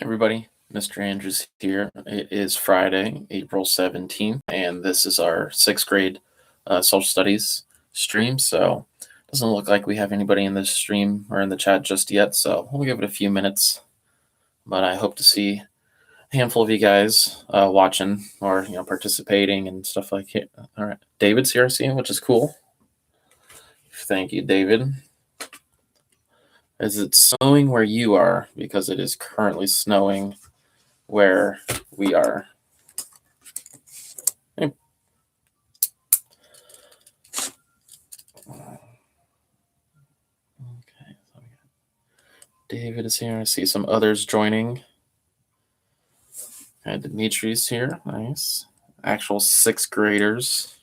Everybody, Mr. Andrews here. It is Friday, April 17th, and this is our sixth grade social studies stream. So it doesn't look like we have anybody in this stream or in the chat just yet. So we'll give it a few minutes, but I hope to see a handful of you guys watching or participating and stuff like it. All right, David's here, I see, which is cool. Thank you, David. Is it snowing where you are? Because it is currently snowing where we are. Okay, so David is here. I see some others joining. Dimitri's here. Nice. Actual sixth graders.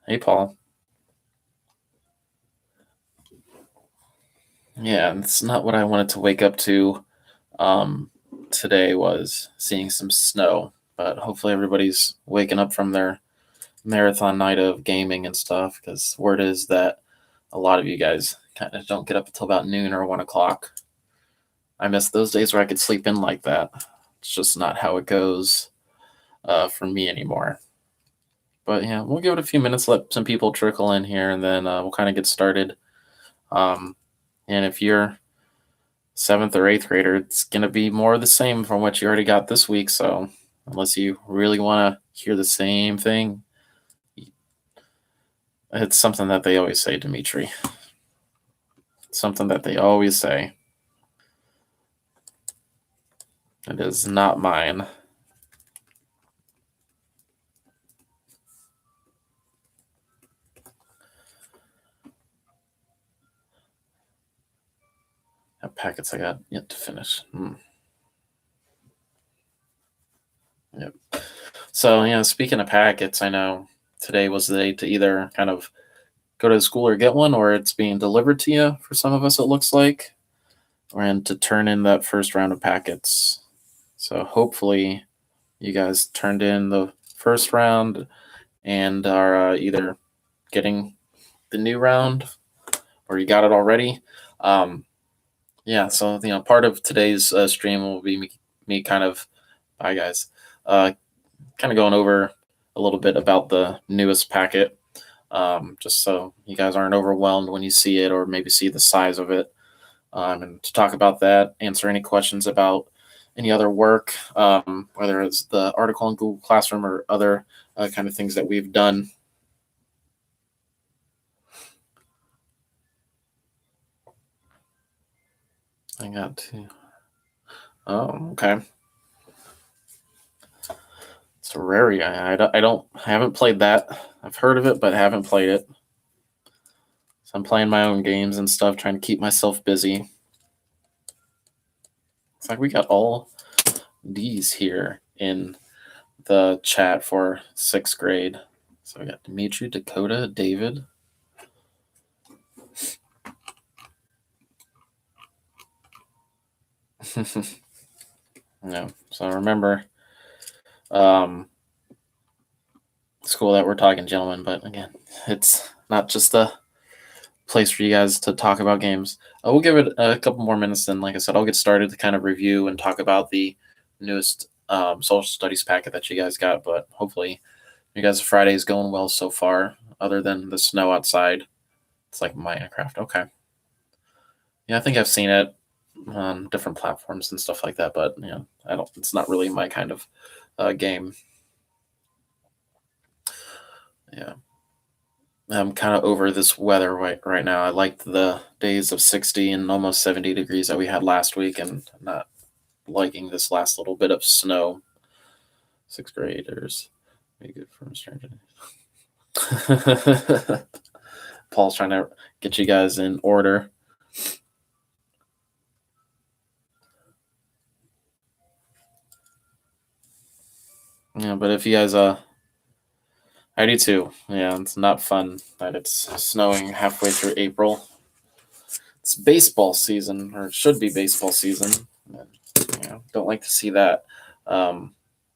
Hey, Paul. Yeah, it's not what I wanted to wake up to today was seeing some snow, but hopefully everybody's waking up from their marathon night of gaming and stuff, because word is that a lot of you guys kind of don't get up until about noon or 1 o'clock. I miss those days where I could sleep in like that. It's just not how it goes for me anymore. But yeah, we'll give it a few minutes, let some people trickle in here, and then we'll kind of get started. And if you're seventh or eighth grader, it's going to be more of the same from what you already got this week. So unless you really want to hear the same thing, it's something that they always say, Dimitri. Something that they always say. It is not mine. What packets I got yet to finish. Yep. So, speaking of packets, I know today was the day to either kind of go to the school or get one, or it's being delivered to you for some of us, it looks like, and to turn in that first round of packets. So hopefully you guys turned in the first round and are either getting the new round or you got it already. So part of today's stream will be me kind of, bye guys, kind of going over a little bit about the newest packet, just so you guys aren't overwhelmed when you see it or maybe see the size of it, and to talk about that, answer any questions about any other work, whether it's the article in Google Classroom or other kind of things that we've done. I got to. Oh, okay. Terraria. I haven't played that. I've heard of it, but haven't played it. So I'm playing my own games and stuff, trying to keep myself busy. It's like we got all these here in the chat for sixth grade. So we got Dimitri, Dakota, David. So remember, school that we're talking, gentlemen, but again, it's not just a place for you guys to talk about games. We'll give it a couple more minutes, then like I said, I'll get started to kind of review and talk about the newest social studies packet that you guys got. But hopefully you guys' Friday is going well so far, other than the snow outside. It's like Minecraft. Okay. Yeah, I think I've seen it on different platforms and stuff like that, but it's not really my kind of game. Yeah. I'm kind of over this weather right now. I liked the days of 60 and almost 70 degrees that we had last week, and I'm not liking this last little bit of snow. Sixth graders. Be good for a stranger. Paul's trying to get you guys in order. Yeah, but if you guys I do too. Yeah, it's not fun that it's snowing halfway through April. It's baseball season, or it should be baseball season. Don't like to see that kind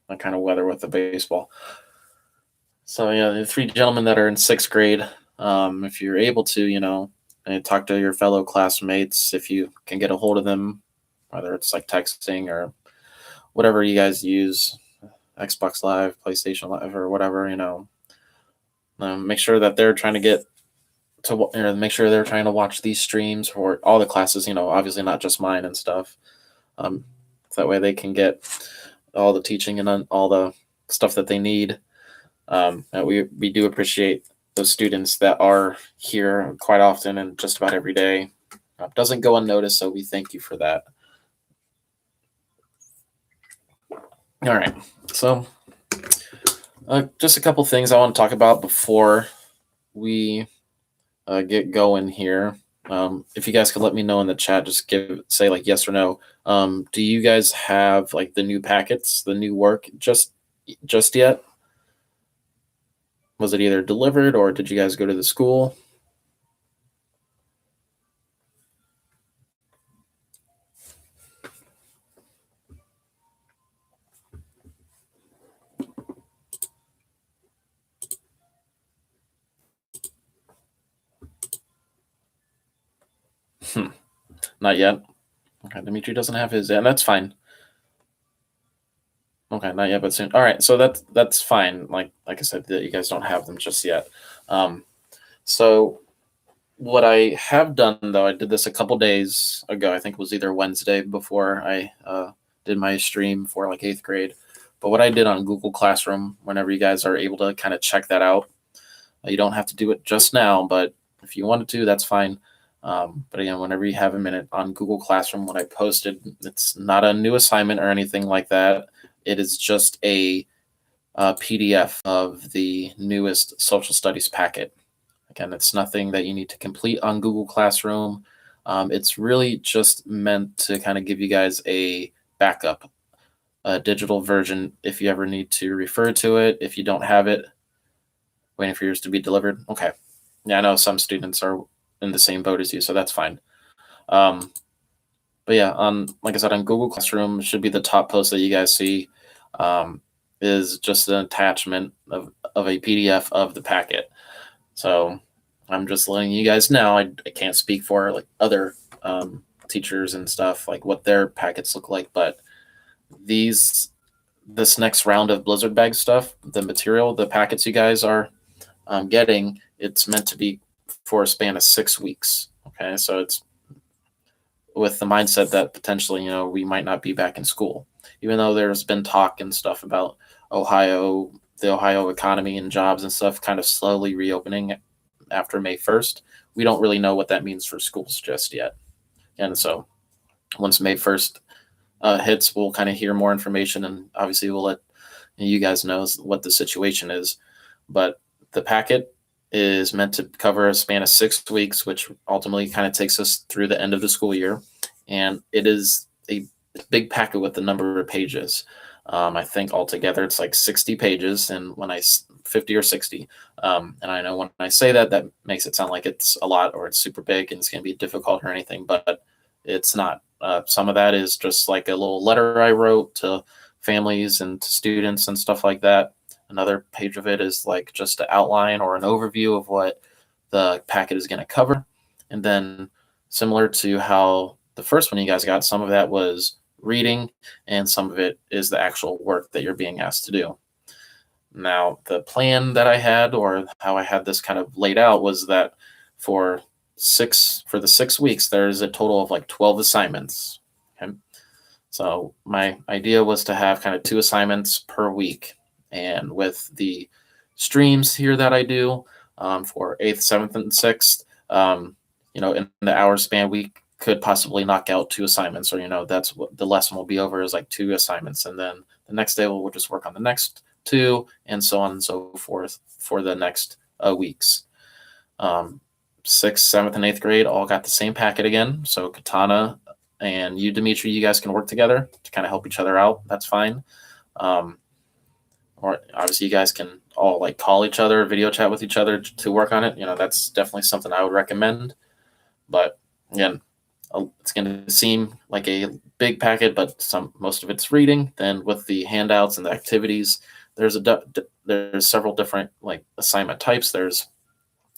of weather with the baseball. So the three gentlemen that are in sixth grade, if you're able to, and talk to your fellow classmates if you can get a hold of them, whether it's like texting or whatever you guys use, Xbox Live, PlayStation Live, or whatever. Make sure that they're trying to get to, make sure they're trying to watch these streams for all the classes. Obviously not just mine and stuff. Um, so that way they can get all the teaching and all the stuff that they need. We do appreciate those students that are here quite often and just about every day. Doesn't go unnoticed, so we thank you for that. All right, so just a couple things I want to talk about before we get going here. If you guys could let me know in the chat, just say like yes or no. Do you guys have like the new packets, the new work just yet? Was it either delivered or did you guys go to the school? Not yet. Okay, Dimitri doesn't have his, and that's fine. Okay, not yet, but soon. All right, so that's fine. Like I said, that you guys don't have them just yet. So what I have done though, I did this a couple days ago. I think it was either Wednesday before I did my stream for like 8th grade. But what I did on Google Classroom, whenever you guys are able to kind of check that out, you don't have to do it just now, but if you wanted to, that's fine. But again, whenever you have a minute on Google Classroom, what I posted, it's not a new assignment or anything like that. It is just a PDF of the newest social studies packet. Again, it's nothing that you need to complete on Google Classroom. It's really just meant to kind of give you guys a backup, a digital version if you ever need to refer to it. If you don't have it, waiting for yours to be delivered. Okay. Yeah, I know some students are in the same boat as you, so that's fine. But yeah, like I said, on Google Classroom should be the top post that you guys see. Is just an attachment of a PDF of the packet. So I'm just letting you guys know. I can't speak for like other teachers and stuff, like what their packets look like, but this next round of Blizzard bag stuff, the material, the packets you guys are getting, it's meant to be for a span of 6 weeks. Okay, so it's with the mindset that potentially, we might not be back in school, even though there's been talk and stuff about the Ohio economy and jobs and stuff kind of slowly reopening after May 1st. We don't really know what that means for schools just yet. And so once May 1st hits, we'll kind of hear more information, and obviously we'll let you guys know what the situation is. But the packet is meant to cover a span of 6 weeks, which ultimately kind of takes us through the end of the school year. And it is a big packet with a number of pages. I think altogether it's like 60 pages, and 50 or 60. And I know when I say that makes it sound like it's a lot or it's super big and it's going to be difficult or anything, but it's not. Some of that is just like a little letter I wrote to families and to students and stuff like that. Another page of it is like just an outline or an overview of what the packet is going to cover. And then similar to how the first one you guys got, some of that was reading and some of it is the actual work that you're being asked to do. Now, the plan that I had, or how I had this kind of laid out, was that for the 6 weeks, there's a total of like 12 assignments. Okay. So my idea was to have kind of 2 assignments per week. And with the streams here that I do for 8th, 7th, and 6th, in the hour span, we could possibly knock out 2 assignments, or, that's what the lesson will be over, is like 2 assignments. And then the next day we'll just work on the next 2, and so on and so forth for the next weeks. 6th, 7th, and 8th grade all got the same packet again. So Katana and you, Dimitri, you guys can work together to kind of help each other out. That's fine. Or obviously you guys can all like call each other, video chat with each other to work on it. That's definitely something I would recommend. But again, it's going to seem like a big packet, but most of it's reading. Then with the handouts and the activities, there's several different like assignment types. There's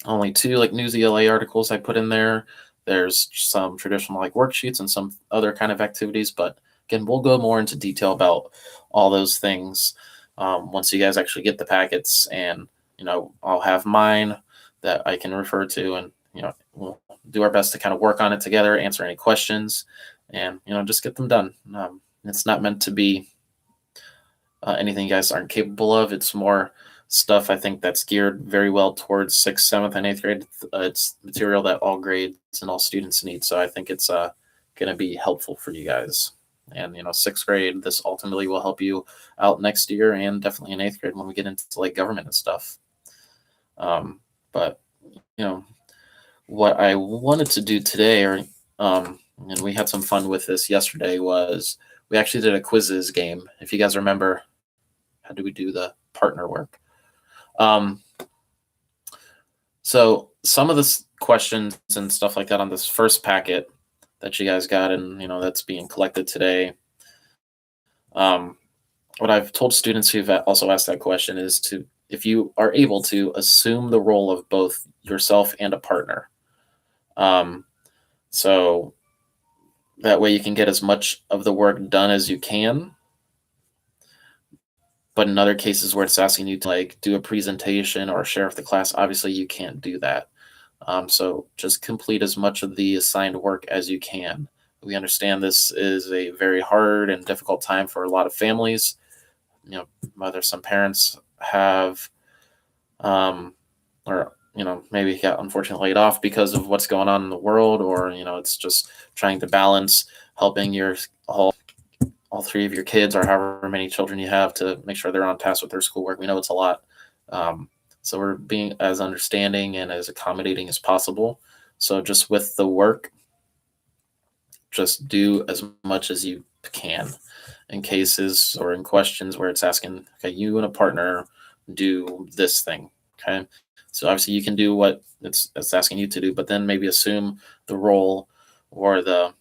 only two like news ELA articles I put in there. There's some traditional like worksheets and some other kind of activities, but again, we'll go more into detail about all those things once you guys actually get the packets, and I'll have mine that I can refer to, and we'll do our best to kind of work on it together, answer any questions, and just get them done. It's not meant to be anything you guys aren't capable of. It's more stuff I think that's geared very well towards sixth, seventh, and eighth grade. It's material that all grades and all students need. So I think it's going to be helpful for you guys. And sixth grade, this ultimately will help you out next year, and definitely in eighth grade when we get into like government and stuff. But what I wanted to do today, and we had some fun with this yesterday, was we actually did a quizzes game. If you guys remember, how do we do the partner work? So some of the questions and stuff like that on this first packet that you guys got, and that's being collected today. What I've told students who've also asked that question is to, if you are able to, assume the role of both yourself and a partner. So that way you can get as much of the work done as you can. But in other cases where it's asking you to like do a presentation or share with the class, obviously you can't do that. So just complete as much of the assigned work as you can. We understand this is a very hard and difficult time for a lot of families. Whether some parents have, or maybe got unfortunately laid off because of what's going on in the world, or it's just trying to balance helping your all three of your kids, or however many children you have, to make sure they're on task with their schoolwork. We know it's a lot. So we're being as understanding and as accommodating as possible. So just with the work, just do as much as you can. In cases or in questions where it's asking, okay, you and a partner do this thing. Okay. So obviously you can do what it's asking you to do, but then maybe assume the role or the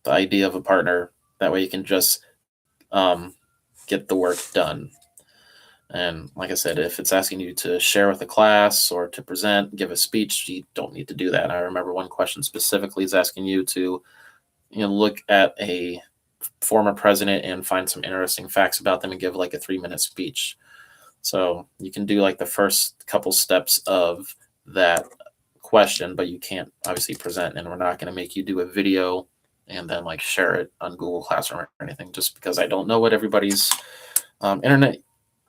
idea of a partner. That way you can just get the work done. And like I said, if it's asking you to share with the class or to present, give a speech, you don't need to do that. I remember one question specifically is asking you to look at a former president and find some interesting facts about them and give like a 3-minute speech. So you can do like the first couple steps of that question, but you can't obviously present, and we're not going to make you do a video and then like share it on Google Classroom or anything, just because I don't know what everybody's internet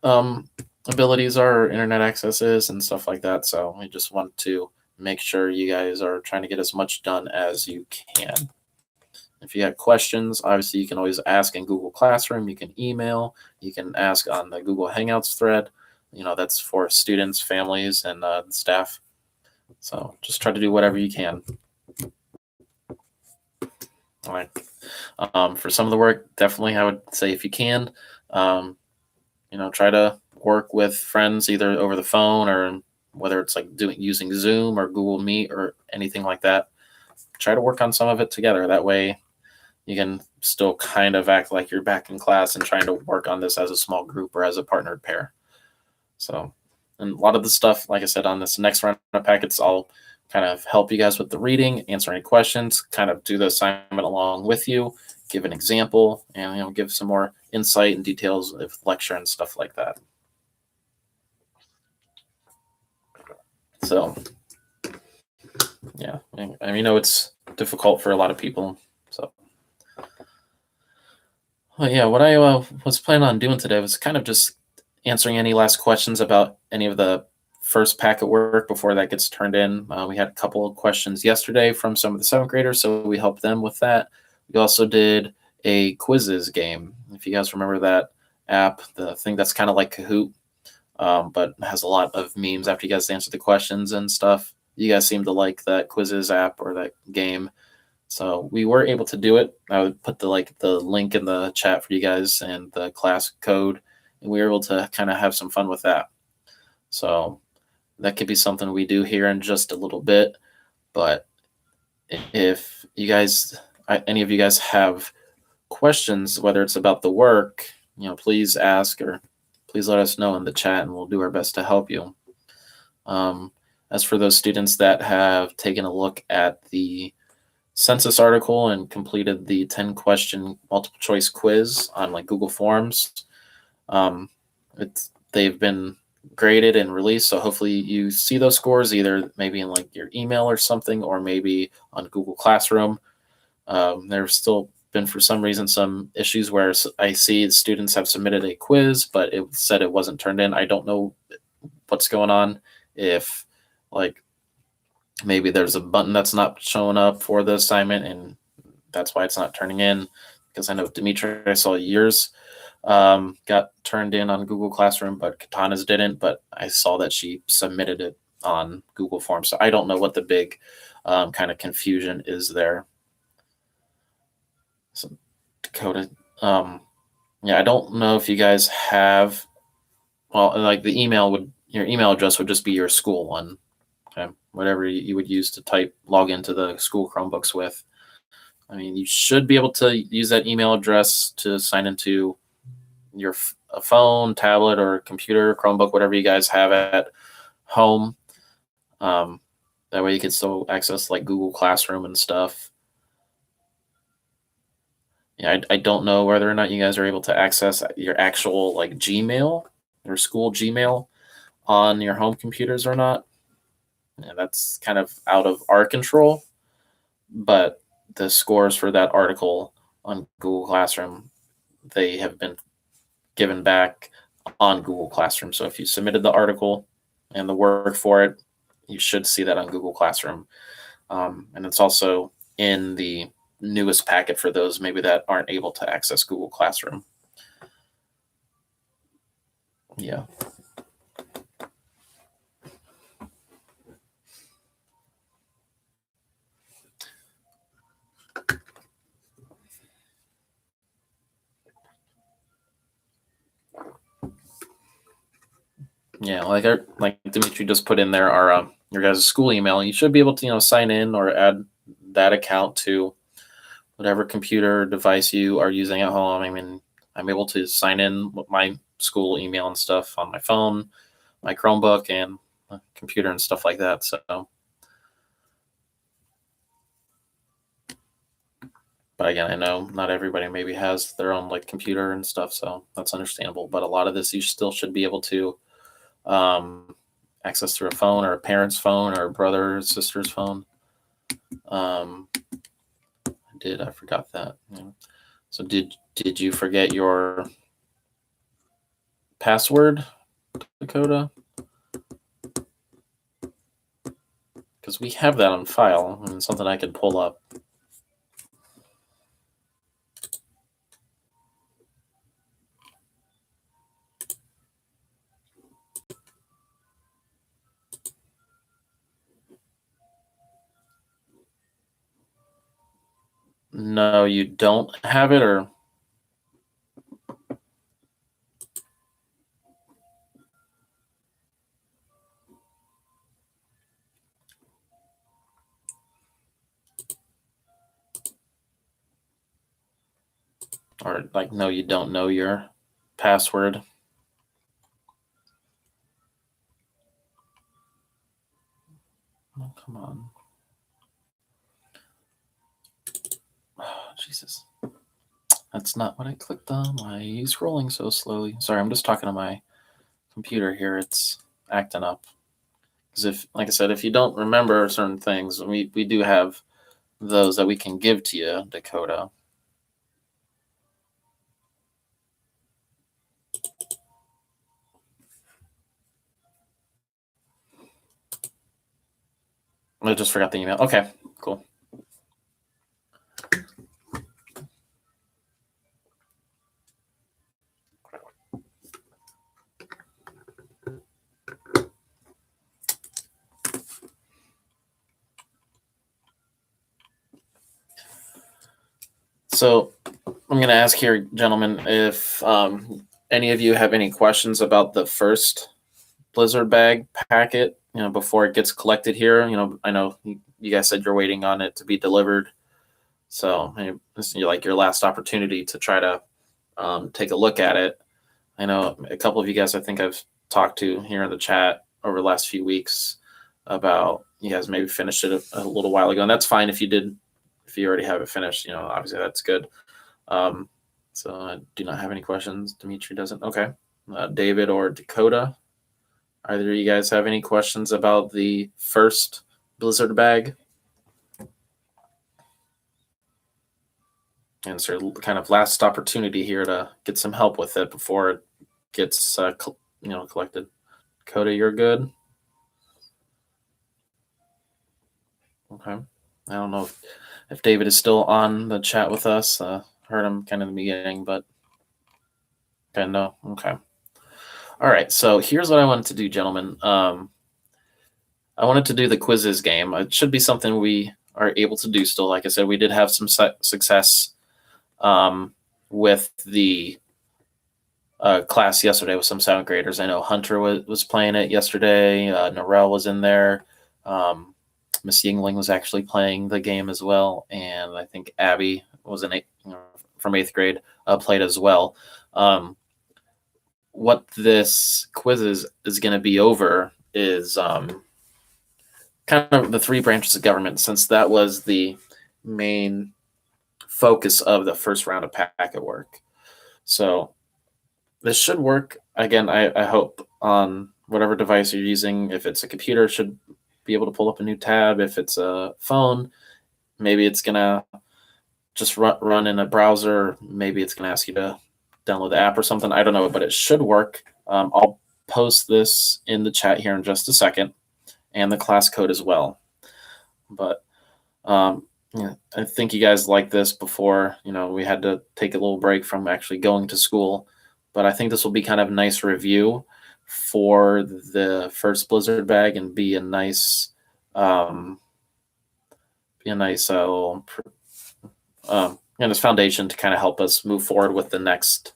abilities are, or internet access is, and stuff like that. So we just want to make sure you guys are trying to get as much done as you can. If you have questions, obviously you can always ask in Google Classroom. You can email. You can ask on the Google Hangouts thread. That's for students, families, and staff. So just try to do whatever you can. All right. For some of the work, definitely I would say if you can, try to work with friends either over the phone, or whether it's like using Zoom or Google Meet or anything like that. Try to work on some of it together. That way you can still kind of act like you're back in class and trying to work on this as a small group or as a partnered pair. So, and a lot of the stuff, like I said, on this next round of packets, I'll kind of help you guys with the reading, answer any questions, kind of do the assignment along with you, give an example, and give some more insight and details of lecture and stuff like that. So, yeah, I know it's difficult for a lot of people. So, well, yeah, what I was planning on doing today was kind of just answering any last questions about any of the first packet work before that gets turned in. We had a couple of questions yesterday from some of the 7th graders, so we helped them with that. We also did a quizzes game. If you guys remember that app, the thing that's kind of like Kahoot, but has a lot of memes after you guys answer the questions and stuff. You guys seem to like that quizzes app or that game. So we were able to do it. I would put the link in the chat for you guys and the class code, and we were able to kind of have some fun with that. So that could be something we do here in just a little bit. But if you guys, any of you guys have questions, whether it's about the work, please ask, or please let us know in the chat, and we'll do our best to help you. As for those students that have taken a look at the census article and completed the 10-question multiple choice quiz on like Google Forms, um, they've been graded and released. So hopefully you see those scores either maybe in like your email or something, or maybe on Google Classroom. There's still been, for some reason, some issues where I see students have submitted a quiz, but it said it wasn't turned in. I don't know what's going on. If like maybe there's a button that's not showing up for the assignment, and that's why it's not turning in. Because I know Dimitri, I saw yours got turned in on Google Classroom, but Katana's didn't. But I saw that she submitted it on Google Forms. So I don't know what the big kind of confusion is there. So Dakota, yeah, I don't know if you guys have. Well, like your email address would just be your school one. Okay, whatever you would use to log into the school Chromebooks with. I mean, you should be able to use that email address to sign into your a phone, tablet, or computer, Chromebook, whatever you guys have at home. That way you can still access like Google Classroom and stuff. Yeah, I don't know whether or not you guys are able to access your actual like Gmail or school Gmail on your home computers or not. Yeah, that's kind of out of our control. But the scores for that article on Google Classroom, they have been given back on Google Classroom. So if you submitted the article and the work for it, you should see that on Google Classroom. And it's also in the newest packet for those maybe that aren't able to access Google Classroom. Yeah. Yeah, like Dimitri just put in there our your guys' school email. You should be able to sign in or add that account to whatever computer device you are using at home. I mean, I'm able to sign in with my school email and stuff on my phone, my Chromebook, and my computer and stuff like that. So, but again, I know not everybody maybe has their own like computer and stuff, so that's understandable. But a lot of this you still should be able to access through a phone or a parent's phone or a brother or sister's phone. I forgot that. Yeah. So did you forget your password, Dakota? Because we have that on file and something I could pull up. No, you don't have it, or like no, you don't know your password. Oh, come on. Oh, Jesus. That's not what I clicked on. Why are you scrolling so slowly? Sorry, I'm just talking to my computer here. It's acting up. Because like I said, if you don't remember certain things, we do have those that we can give to you, Dakota. I just forgot the email. Okay, cool. So I'm going to ask here, gentlemen, if any of you have any questions about the first Blizzard bag packet, before it gets collected here. I know you guys said you're waiting on it to be delivered. So this is like your last opportunity to try to take a look at it. I know a couple of you guys I think I've talked to here in the chat over the last few weeks about you guys maybe finished it a little while ago, and that's fine if you did. If you already have it finished, obviously that's good. Um, so I do not have any questions. Dimitri doesn't. Okay. David or Dakota, either of you guys have any questions about the first Blizzard bag? And it's your kind of last opportunity here to get some help with it before it gets collected. Dakota, you're good. Okay. I don't know if David is still on the chat with us. Heard him kind of in the beginning, but okay, no. Okay. All right. So here's what I wanted to do, gentlemen. I wanted to do the quizzes game. It should be something we are able to do still. Like I said, we did have some success with the class yesterday with some sound graders. I know Hunter was playing it yesterday. Norel was in there. Miss Yingling was actually playing the game as well, and I think Abby was from 8th grade played as well. What this quiz is going to be over is kind of the 3 branches of government, since that was the main focus of the first round of packet work. So this should work. Again, I hope on whatever device you're using. If it's a computer, it should be able to pull up a new tab. If it's a phone, maybe it's going to just run in a browser. Maybe it's going to ask you to download the app or something. I don't know, but it should work. I'll post this in the chat here in just a second, and the class code as well. But yeah, I think you guys liked this before. We had to take a little break from actually going to school, but I think this will be kind of a nice review for the first Blizzard bag and be a nice little this foundation to kind of help us move forward with the next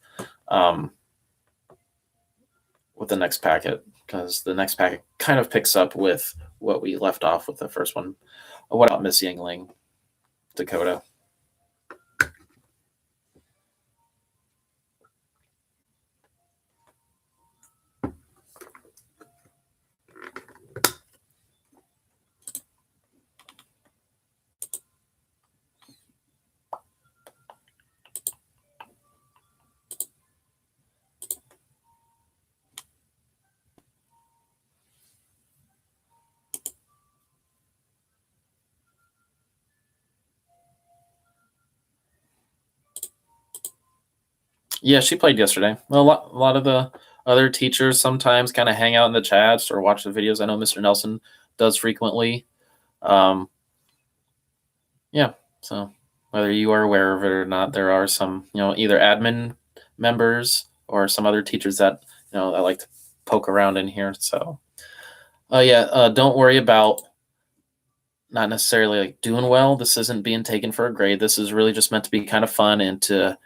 packet, because the next packet kind of picks up with what we left off with the first one. What about Miss Yingling, Dakota? Yeah, she played yesterday. Well, a lot of the other teachers sometimes kind of hang out in the chats or watch the videos. I know Mr. Nelson does frequently. Yeah, so whether you are aware of it or not, there are some, either admin members or some other teachers that, that like to poke around in here. So, don't worry about not necessarily like doing well. This isn't being taken for a grade. This is really just meant to be kind of fun and to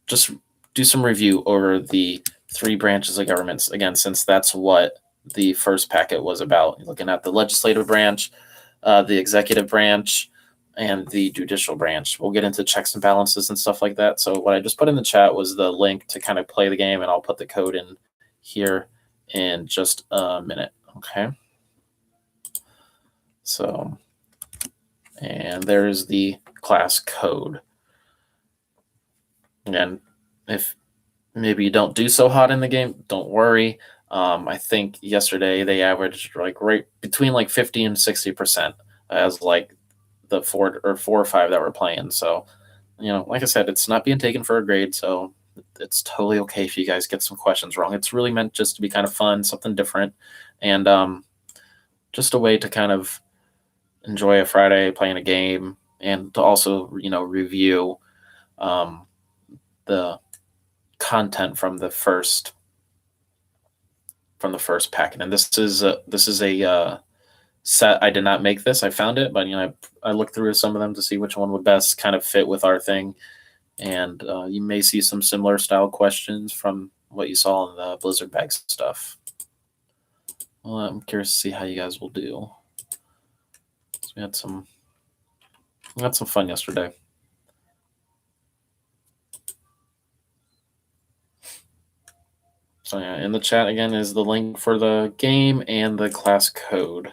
just do some review over the 3 branches of governments, again, since that's what the first packet was about. Looking at the legislative branch, the executive branch, and the judicial branch. We'll get into checks and balances and stuff like that. So what I just put in the chat was the link to kind of play the game, and I'll put the code in here in just a minute. Okay. So, and there's the class code. Again, if maybe you don't do so hot in the game, don't worry. I think yesterday they averaged like right between like 50 and 60% as like the 4 or 5 that were playing. So, like I said, it's not being taken for a grade, so it's totally okay if you guys get some questions wrong. It's really meant just to be kind of fun, something different, and just a way to kind of enjoy a Friday playing a game, and to also review the content from the first packet. And this is a set. I did not make this. I found it, but I looked through some of them to see which one would best kind of fit with our thing. And you may see some similar style questions from what you saw in the Blizzard bag stuff. Well, I'm curious to see how you guys will do. So we had some fun yesterday. So yeah, in the chat again is the link for the game and the class code.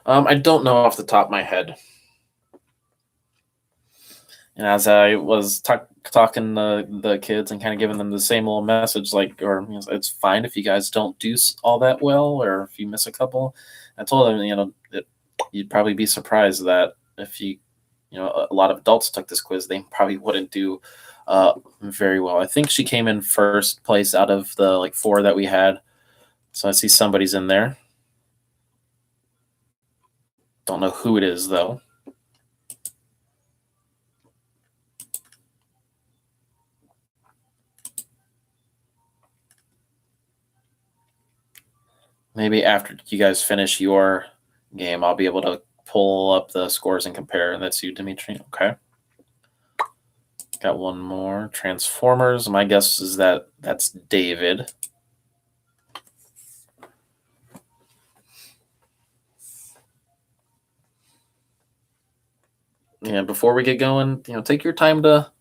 I don't know off the top of my head. And as I was talking to the kids and kind of giving them the same little message, like, or it's fine if you guys don't do all that well, or if you miss a couple. I told them, you'd probably be surprised that if a lot of adults took this quiz, they probably wouldn't do very well. I think she came in first place out of the like 4 that we had. So I see somebody's in there. Don't know who it is though. Maybe after you guys finish your game, I'll be able to pull up the scores and compare. And that's you, Dimitri. Okay. Got one more. Transformers. My guess is that's David. Yeah, before we get going, take your time to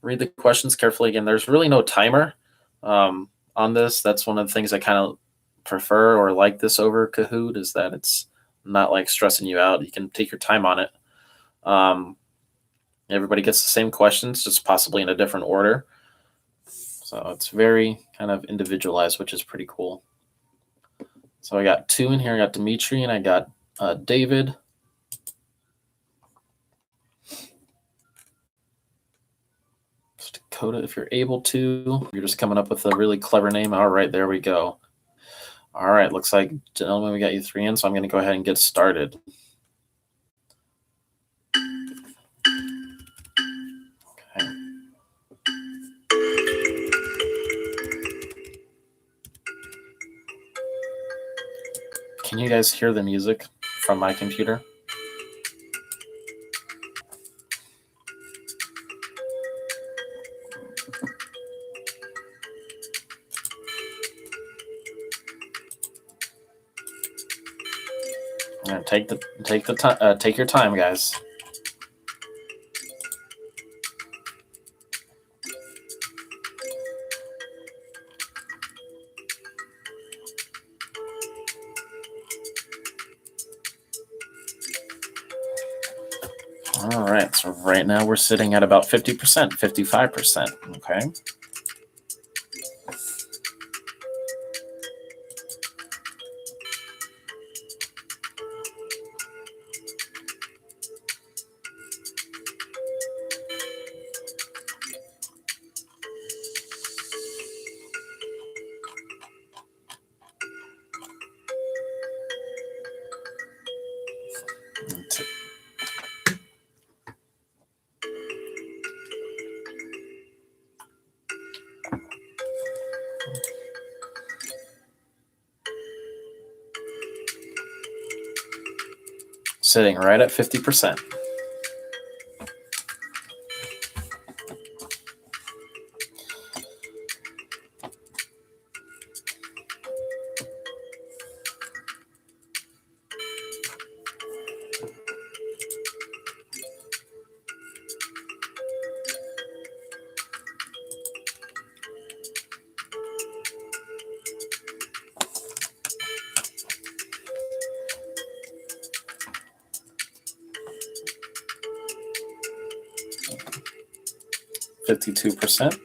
read the questions carefully. Again, there's really no timer on this. That's one of the things I kind of prefer or like this over Kahoot, is that it's not like stressing you out. You can take your time on it. Everybody gets the same questions, just possibly in a different order. So it's very kind of individualized, which is pretty cool. So I got 2 in here. I got Dimitri and I got David. Dakota, if you're able to. You're just coming up with a really clever name. All right, there we go. All right, looks like, gentlemen, we got you 3 in, so I'm going to go ahead and get started. Okay. Can you guys hear the music from my computer? All right, take your time, guys. All right, so right now we're sitting at about 50%, 55%. Okay. Sitting right at 50%. %.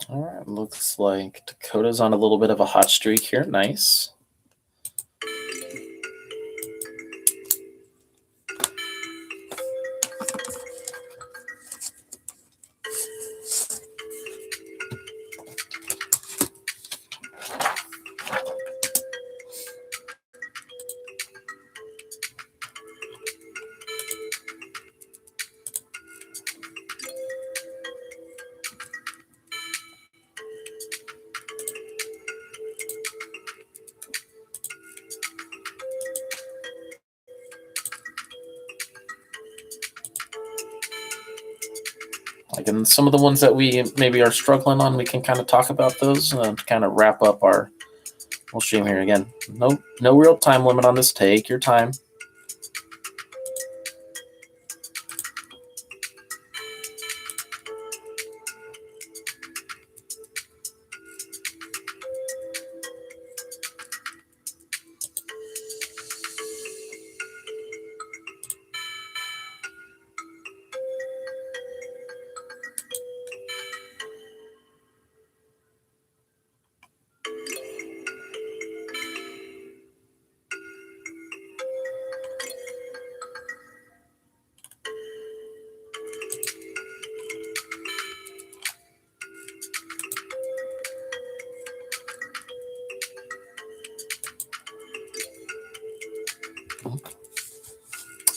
All right, looks like Dakota's on a little bit of a hot streak here. Nice. Like in some of the ones that we maybe are struggling on, we can kind of talk about those and kind of wrap up our whole stream here. Again, no real time limit on this. Take your time.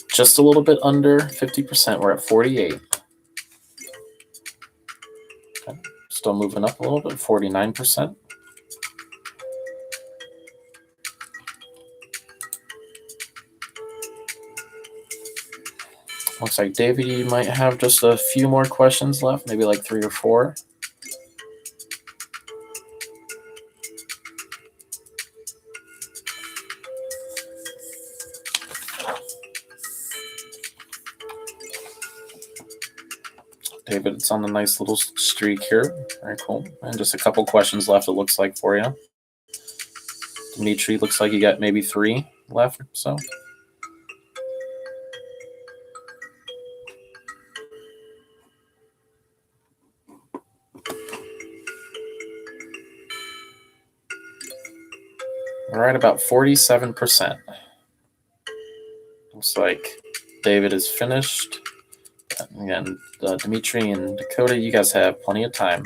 Just a little bit under 50%. We're at 48. Okay. Still moving up a little bit, 49%. Looks like David, you might have just a few more questions left, maybe like 3 or 4. David, it's on a nice little streak here. Very cool. And just a couple questions left, it looks like, for you. Dimitri, looks like you got maybe 3 left. So. All right, about 47%. Looks like David is finished. Again, Dimitri and Dakota, you guys have plenty of time.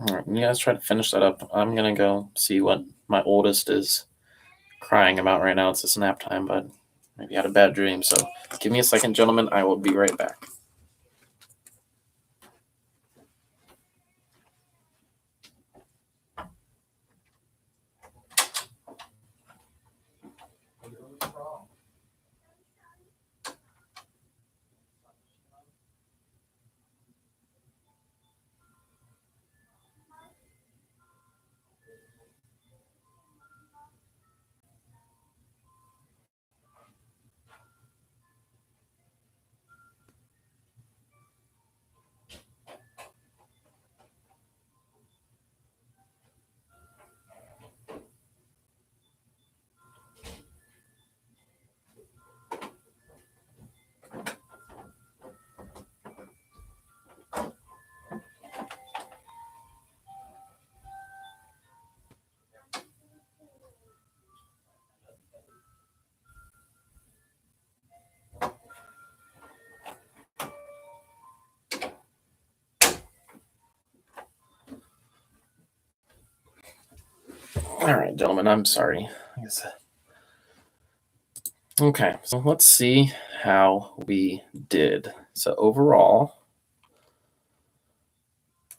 All right, you guys try to finish that up. I'm going to go see what my oldest is crying about right now. It's his nap time, but maybe had a bad dream. So give me a second, gentlemen. I will be right back. All right, gentlemen, I'm sorry. Okay, so let's see how we did. So overall,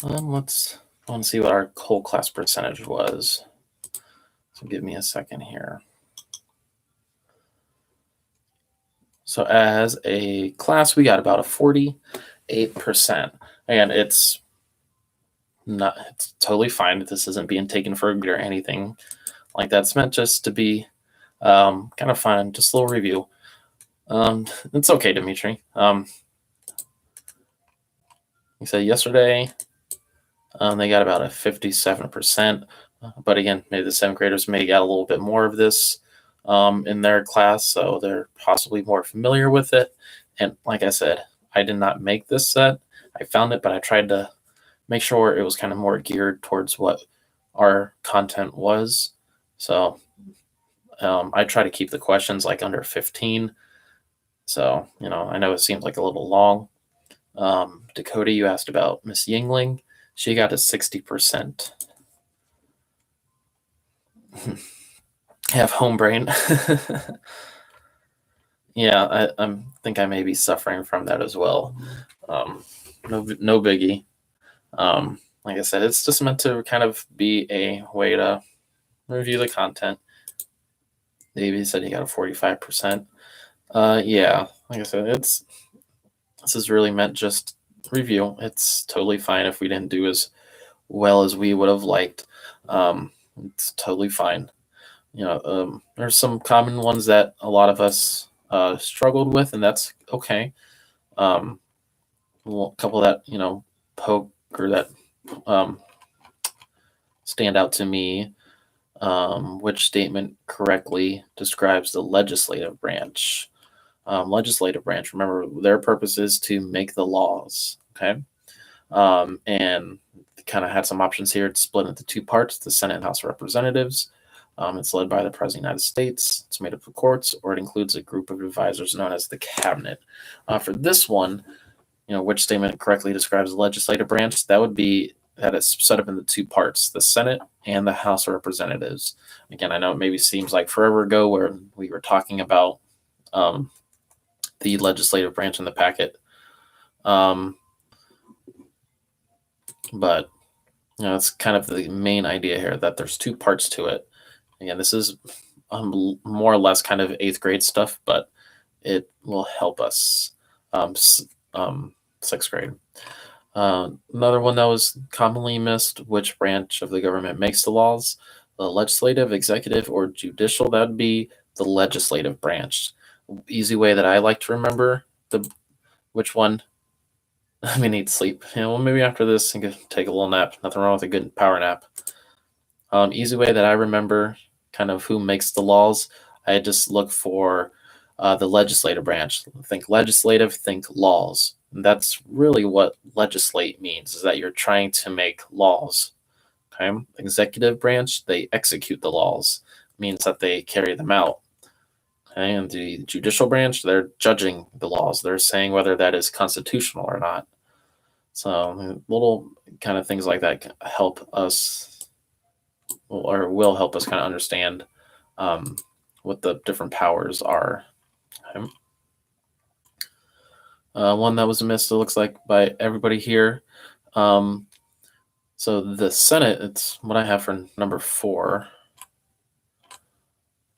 let's see what our whole class percentage was. So give me a second here. So as a class, we got about a 48%. Again, it's totally fine. This isn't being taken for a grade or anything like that. It's meant just to be kind of fun, just a little review. It's okay, Dimitri. You said yesterday they got about a 57%. But again, maybe the 7th graders may get a little bit more of this in their class, so they're possibly more familiar with it. And like I said, I did not make this set. I found it, but I tried to make sure it was kind of more geared towards what our content was. So I try to keep the questions like under 15. So, I know it seems like a little long, Dakota, you asked about Miss Yingling. She got a 60%. Have home brain. Yeah, I think I may be suffering from that as well. No biggie. Like I said, it's just meant to kind of be a way to review the content. David said he got a 45%. Yeah, like I said, this is really meant just review. It's totally fine if we didn't do as well as we would have liked. It's totally fine. There's some common ones that a lot of us struggled with, and that's okay. A couple that poke or that um, stand out to me. Which statement correctly describes the legislative branch? Legislative branch. Remember, their purpose is to make the laws. Okay, and kind of had some options here. It's split into two parts: the Senate and House of Representatives. It's led by the President of the United States. It's made up of courts, or it includes a group of advisors known as the cabinet. For this one, which statement correctly describes the legislative branch? That would be that it's set up into two parts: the Senate and the House of Representatives. Again, I know it maybe seems like forever ago where we were talking about the legislative branch in the packet, but it's kind of the main idea here that there's two parts to it. Again, this is more or less kind of eighth grade stuff, but it will help us. Sixth grade. Another one that was commonly missed: which branch of the government makes the laws? The legislative, executive, or judicial? That would be the legislative branch. Easy way that I like to remember which one. I need sleep. Well, maybe after this, I can take a little nap. Nothing wrong with a good power nap. Easy way that I remember kind of who makes the laws. I just look for the legislative branch. Think legislative, think laws. And that's really what legislate means, is that you're trying to make laws. Okay. Executive branch, they execute the laws. It means that they carry them out. Okay. And the judicial branch, they're judging the laws. They're saying whether that is constitutional or not. So little kind of things like that help us, or will help us kind of understand what the different powers are. Okay. One that was missed, it looks like, by everybody here. So the Senate, it's what I have for number 4.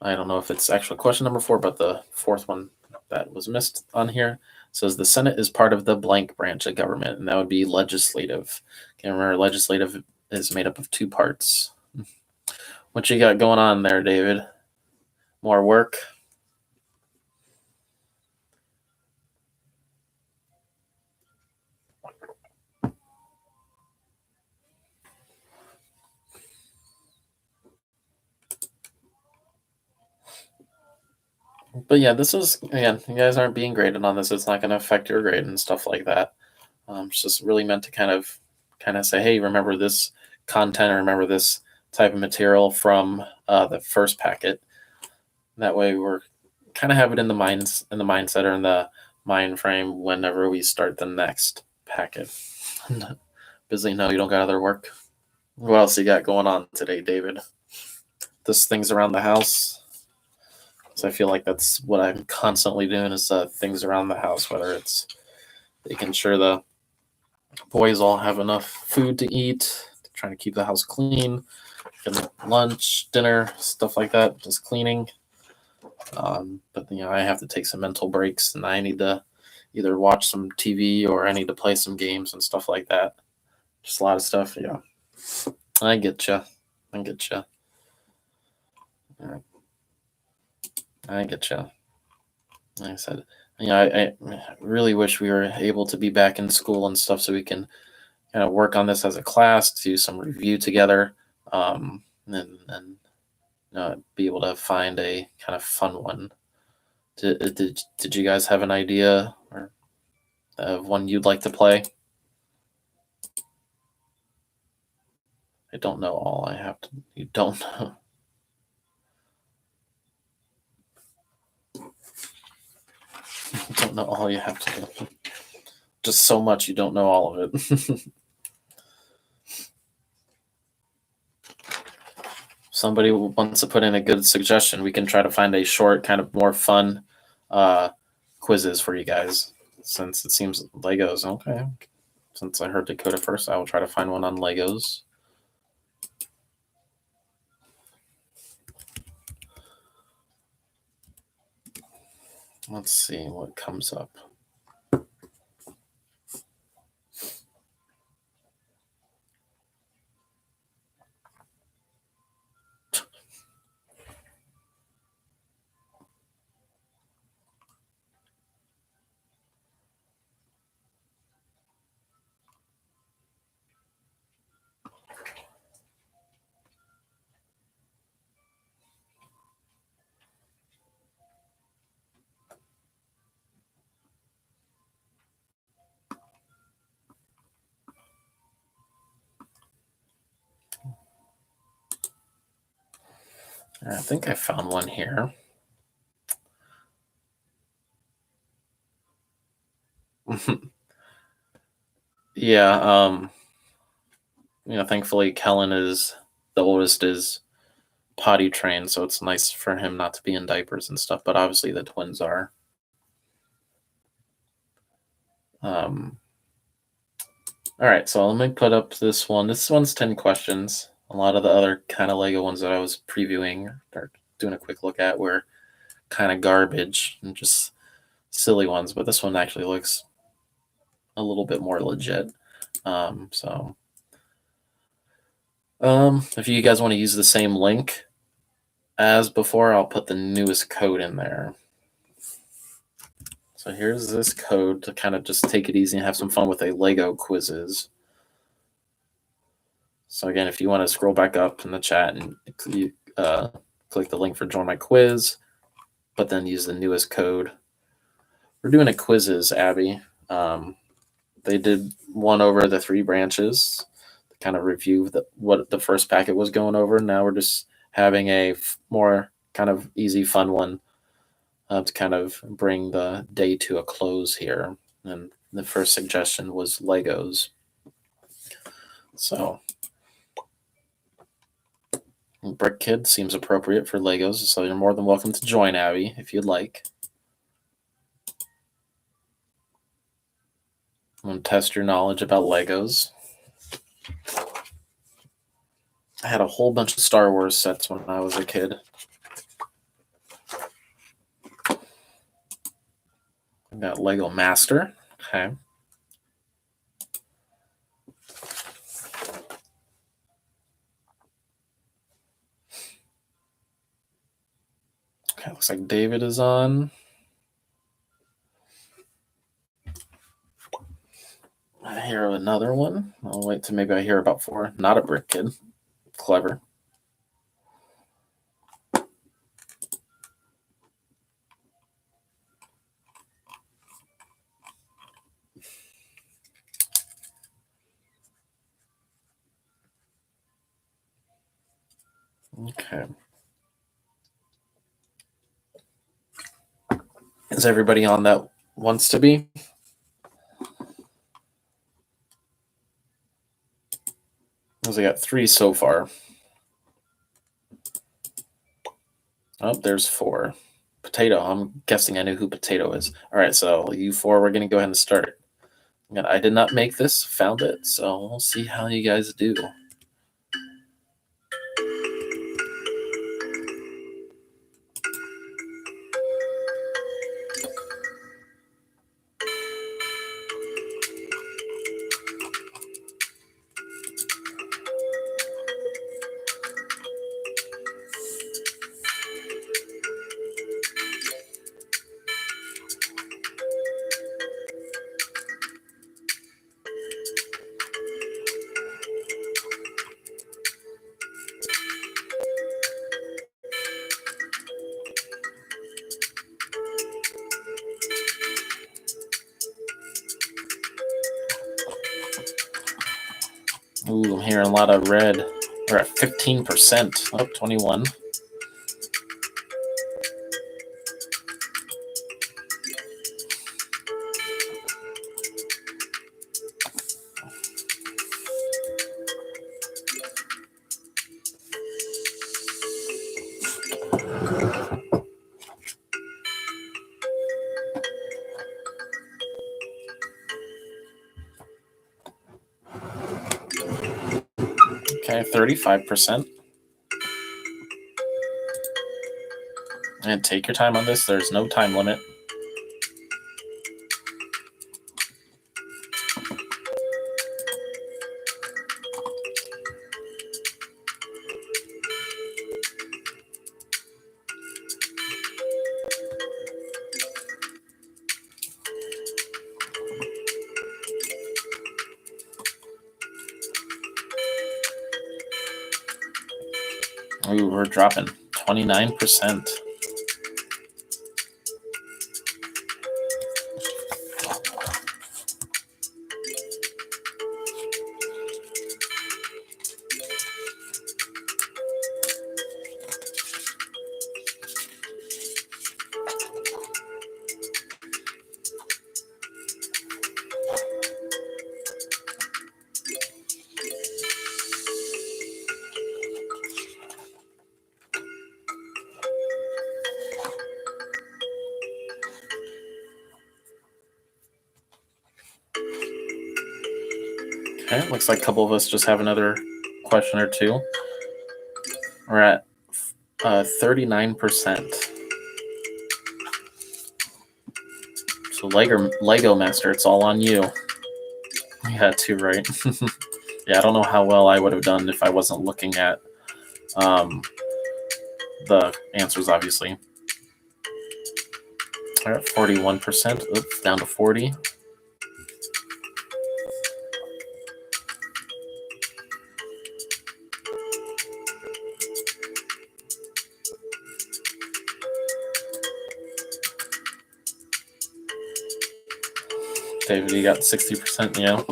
I don't know if it's actually question number 4, but the fourth one that was missed on here says the Senate is part of the blank branch of government, and that would be legislative. Okay, remember, legislative is made up of two parts. What you got going on there, David? More work? But yeah, this is, again, you guys aren't being graded on this. It's not going to affect your grade and stuff like that. It's just really meant to kind of say, hey, remember this content, or remember this type of material from the first packet. That way, we're kind of have it in the mindset or in the mind frame whenever we start the next packet. Busy? No, you don't got other work. What else you got going on today, David? This things around the house. So I feel like that's what I'm constantly doing, is things around the house, whether it's making sure the boys all have enough food to eat, trying to keep the house clean, getting lunch, dinner, stuff like that, just cleaning. But I have to take some mental breaks, and I need to either watch some TV or I need to play some games and stuff like that. Just a lot of stuff. Yeah, I get you. I get you. I get you. Like I said, I really wish we were able to be back in school and stuff, so we can kind of work on this as a class, do some review together, and be able to find a kind of fun one. Did you guys have an idea or of one you'd like to play? I don't know all I have to. You don't know. Don't know all you have to do. just so much you don't know all of it. Somebody wants to put in a good suggestion, we can try to find a short, kind of more fun quizzes for you guys. Since it seems Legos, okay. Since I heard Dakota first, I will try to find one on Legos. Let's see what comes up. I think I found one here. Yeah, thankfully Kellen is the oldest is potty trained, so it's nice for him not to be in diapers and stuff, but obviously the twins are. All right, so let me put up this one. This one's 10 questions. A lot of the other kind of Lego ones that I was previewing or doing a quick look at were kind of garbage and just silly ones, but this one actually looks a little bit more legit. If you guys want to use the same link as before, I'll put the newest code in there. So here's this code to kind of just take it easy and have some fun with a Lego quizzes. So again, if you want to scroll back up in the chat and click the link for join my quiz, but then use the newest code. We're doing a quizzes, Abby. They did one over the 3 branches to kind of review what the first packet was going over. Now we're just having a more kind of easy, fun one to kind of bring the day to a close here. And the first suggestion was Legos. So Brick Kid seems appropriate for Legos, so you're more than welcome to join, Abby, if you'd like. I'm going to test your knowledge about Legos. I had a whole bunch of Star Wars sets when I was a kid. I got Lego Master. Okay. Okay, looks like David is on. I hear another one. I'll wait till maybe I hear about 4. Not a Brick Kid. Clever. Okay. Is everybody on that wants to be? Because I got 3 so far. Oh, there's 4. Potato. I'm guessing I knew who Potato is. All right, so you 4, we're going to go ahead and start. I did not make this, found it, so we'll see how you guys do. Ooh, I'm hearing a lot of red. We're at 15%. Oh, 21. Okay, 35%. And take your time on this. There's no time limit. Ooh, we're dropping 29%. Okay, looks like a couple of us just have another question or two. We're at 39%. So Lego Master, it's all on you. You had two right. Yeah, I don't know how well I would have done if I wasn't looking at the answers, obviously. All right, 41%. Oops, down to 40. David, you got 60%, yeah.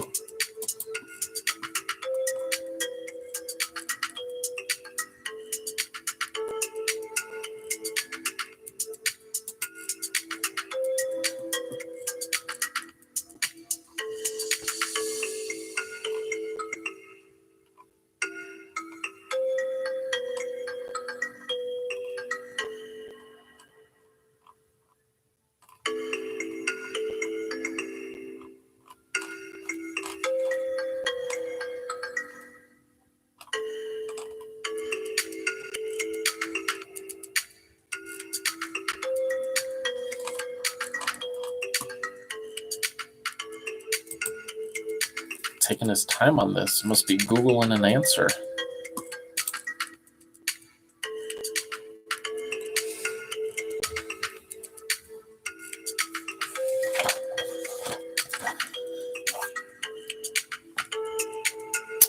Taking his time on this. Must be Googling an answer.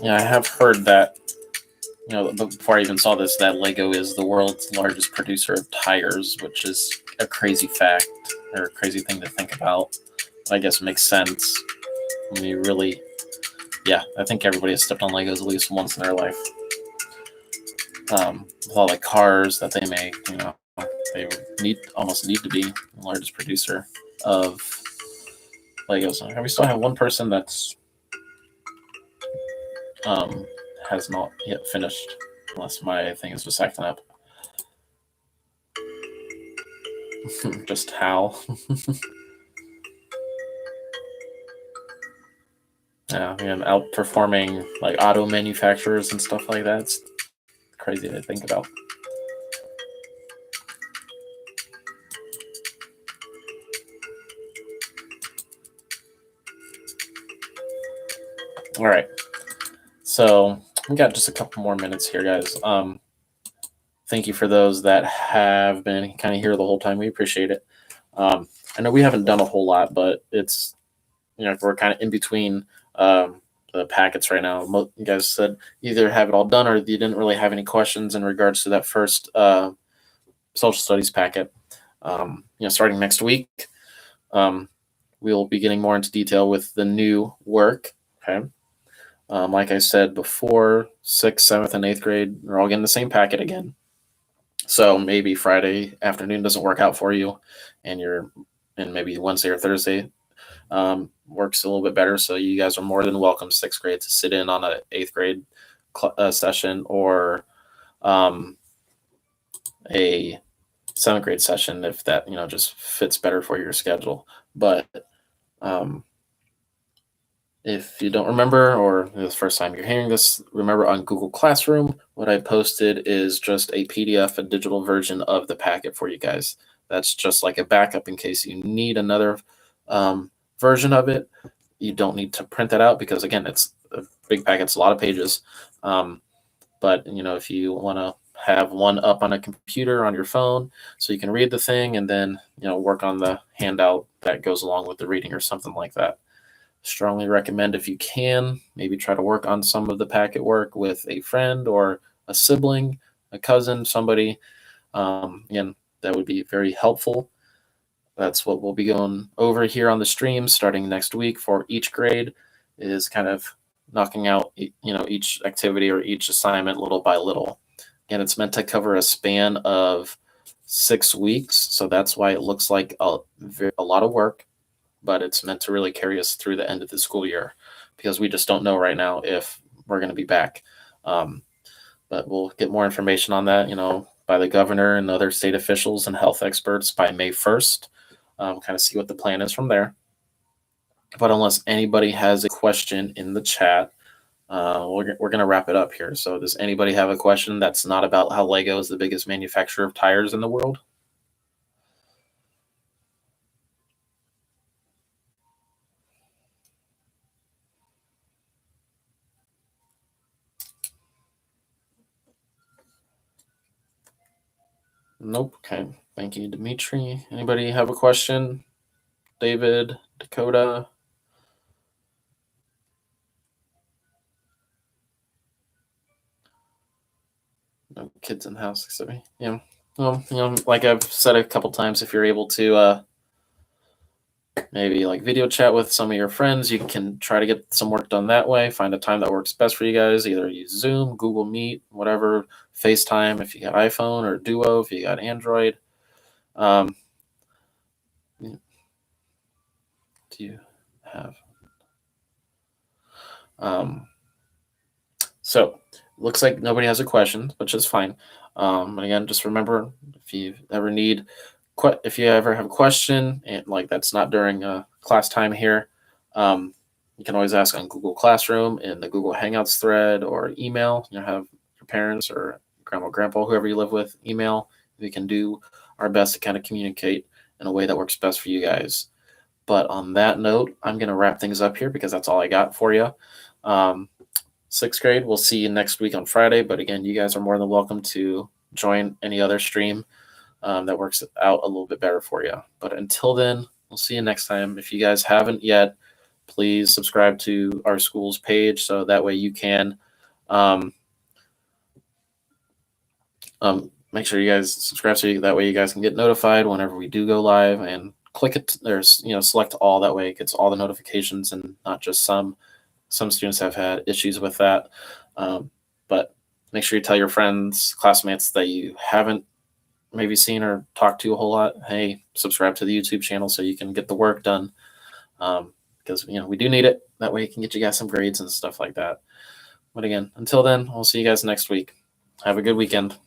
Yeah, I have heard that, before I even saw this, that Lego is the world's largest producer of tires, which is a crazy fact, or a crazy thing to think about. I guess it makes sense when you really, I think everybody has stepped on Legos at least once in their life. With all the cars that they make, they almost need to be the largest producer of Legos. And we still have one person that's has not yet finished, unless my thing is just acting up. Just how? Yeah, and outperforming like auto manufacturers and stuff like that. It's crazy to think about. All right, so we got just a couple more minutes here, guys. Thank you for those that have been kind of here the whole time. We appreciate it. I know we haven't done a whole lot, but it's, we're kind of in between the packets right now. You guys said either have it all done or you didn't really have any questions in regards to that first social studies packet. Starting next week, we'll be getting more into detail with the new work. Okay. Like I said before, 6th, 7th, and 8th grade, we're all getting the same packet again. So maybe Friday afternoon doesn't work out for you, and maybe Wednesday or Thursday works a little bit better. So you guys are more than welcome, 6th grade, to sit in on an 8th grade session or a 7th grade session if that just fits better for your schedule. But If you don't remember, or the first time you're hearing this, remember on Google Classroom, what I posted is just a PDF, a digital version of the packet for you guys. That's just like a backup in case you need another version of it. You don't need to print that out because, again, it's a big packet, it's a lot of pages. But if you want to have one up on a computer on your phone so you can read the thing and then work on the handout that goes along with the reading or something like that. Strongly recommend, if you can, maybe try to work on some of the packet work with a friend or a sibling, a cousin, somebody. Again, that would be very helpful. That's what we'll be going over here on the stream starting next week for each grade, is kind of knocking out each activity or each assignment little by little. And it's meant to cover a span of 6 weeks, so that's why it looks like a lot of work, but it's meant to really carry us through the end of the school year because we just don't know right now if we're going to be back. But we'll get more information on that, by the governor and other state officials and health experts by May 1st. Kind of see what the plan is from there. But unless anybody has a question in the chat, we're going to wrap it up here. So does anybody have a question that's not about how Lego is the biggest manufacturer of tires in the world? Nope. Okay. Thank you, Dimitri. Anybody have a question? David, Dakota? No kids in the house except me. Yeah. Well, like I've said a couple times, if you're able to maybe like video chat with some of your friends, you can try to get some work done that way. Find a time that works best for you guys. Either use Zoom, Google Meet, whatever, FaceTime if you got iPhone, or Duo if you got Android. Do you have? So looks like nobody has a question, which is fine. And again, just remember, if you ever have a question and like that's not during class time here, you can always ask on Google Classroom in the Google Hangouts thread, or email. Have your parents or grandma, grandpa, whoever you live with, email. We can do our best to kind of communicate in a way that works best for you guys. But on that note, I'm going to wrap things up here because that's all I got for you. 6th grade, we'll see you next week on Friday. But again, you guys are more than welcome to join any other stream that works out a little bit better for you. But until then, we'll see you next time. If you guys haven't yet, please subscribe to our school's page so that way you can make sure you guys subscribe so that way you guys can get notified whenever we do go live, and click it. There's select all, that way it gets all the notifications and not just some. Some students have had issues with that, but make sure you tell your friends, classmates that you haven't maybe seen or talked to a whole lot. Hey, subscribe to the YouTube channel so you can get the work done, because we do need it. That way you can get you guys some grades and stuff like that. But again, until then, we'll see you guys next week. Have a good weekend.